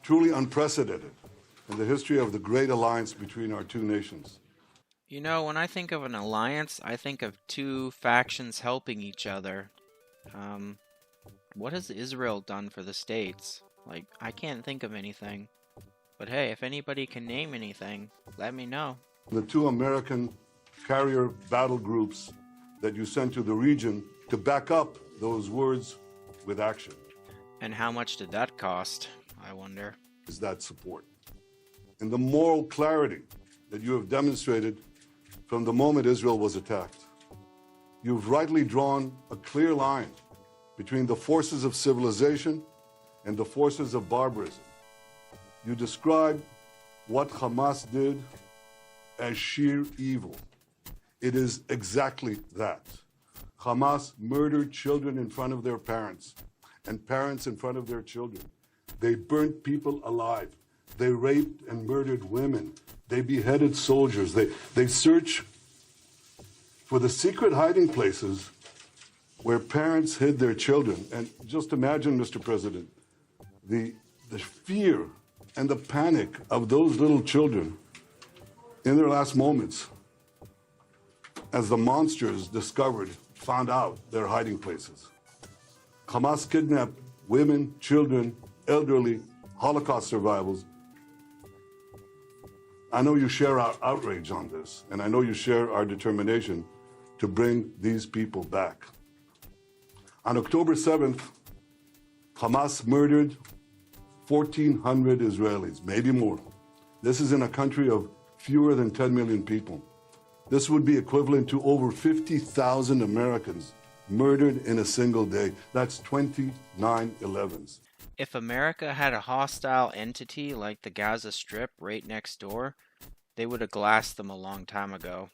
truly unprecedented in the history of the great alliance between our two nations. You know, when I think of an alliance, I think of two factions helping each other. Um, what has Israel done for the states? Like, I can't think of anything. But hey, if anybody can name anything, let me know. The two American carrier battle groups that you sent to the region to back up those words with action. And how much did that cost, I wonder? Is that support. And the moral clarity that you have demonstrated from the moment Israel was attacked. You've rightly drawn a clear line between the forces of civilization and the forces of barbarism. You describe what Hamas did as sheer evil. It is exactly that. Hamas murdered children in front of their parents and parents in front of their children. They burnt people alive. They raped and murdered women. They beheaded soldiers. They searched for the secret hiding places where parents hid their children. And just imagine, Mr. President, the fear and the panic of those little children in their last moments as the monsters found out their hiding places. Hamas kidnapped women, children, elderly, Holocaust survivors. I know you share our outrage on this, and I know you share our determination to bring these people back. On October 7th, Hamas murdered 1,400 Israelis, maybe more. This is in a country of fewer than 10 million people. This would be equivalent to over 50,000 Americans murdered in a single day. That's 20 9/11s. If America had a hostile entity like the Gaza Strip right next door, they would have glassed them a long time ago.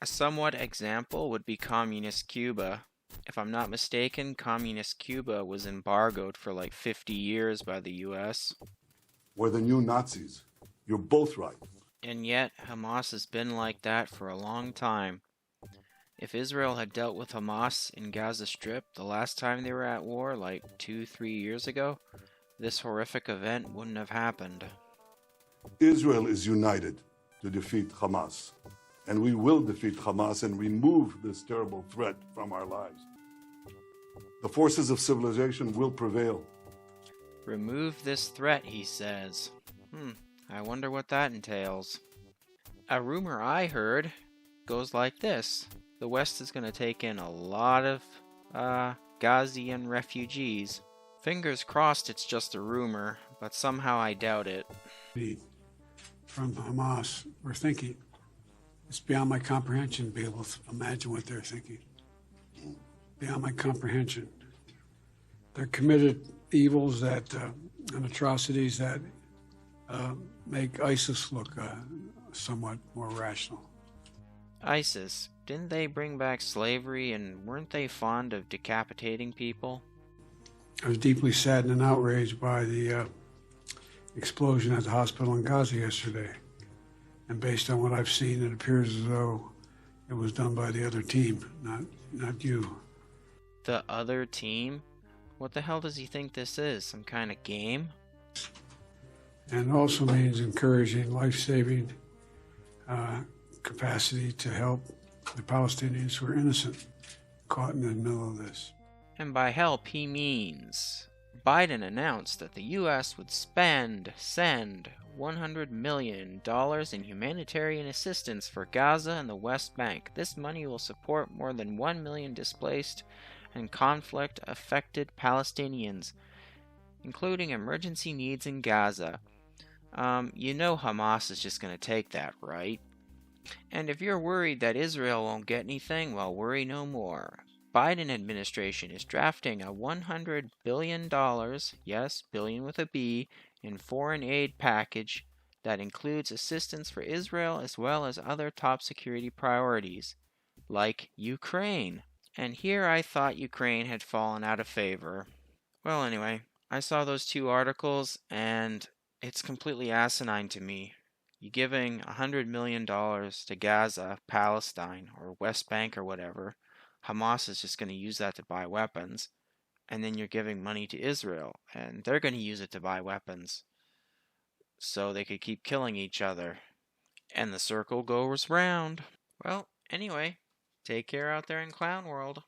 A somewhat example would be Communist Cuba. If I'm not mistaken, Communist Cuba was embargoed for like 50 years by the US. We're the new Nazis. You're both right. And yet, Hamas has been like that for a long time. If Israel had dealt with Hamas in Gaza Strip the last time they were at war, like 2-3 years ago, this horrific event wouldn't have happened. Israel is united to defeat Hamas, and we will defeat Hamas and remove this terrible threat from our lives. The forces of civilization will prevail. Remove this threat, he says. I wonder what that entails. A rumor I heard goes like this. The West is going to take in a lot of Gazian refugees. Fingers crossed it's just a rumor, but somehow I doubt it. From Hamas, we're thinking. It's beyond my comprehension to be able to imagine what they're thinking. Beyond my comprehension. They're committed evils that and atrocities that make ISIS look somewhat more rational. ISIS, didn't they bring back slavery, and weren't they fond of decapitating people? I was deeply saddened and outraged by the explosion at the hospital in Gaza yesterday. And based on what I've seen, it appears as though it was done by the other team, not you. The other team? What the hell does he think this is? Some kind of game? And also means encouraging life-saving capacity to help the Palestinians who are innocent, caught in the middle of this. And by help, he means Biden announced that the U.S. would send $100 million in humanitarian assistance for Gaza and the West Bank. This money will support more than 1 million displaced and conflict-affected Palestinians, including emergency needs in Gaza. You know Hamas is just going to take that, right? And if you're worried that Israel won't get anything, well, worry no more. Biden administration is drafting a $100 billion, yes, billion with a B, in foreign aid package that includes assistance for Israel as well as other top security priorities, like Ukraine. And here I thought Ukraine had fallen out of favor. Well, anyway, I saw those two articles, and it's completely asinine to me. You're giving $100 million to Gaza, Palestine, or West Bank or whatever. Hamas is just going to use that to buy weapons. And then you're giving money to Israel, and they're going to use it to buy weapons. so they could keep killing each other. And the circle goes round. Well, anyway, take care out there in Clown World.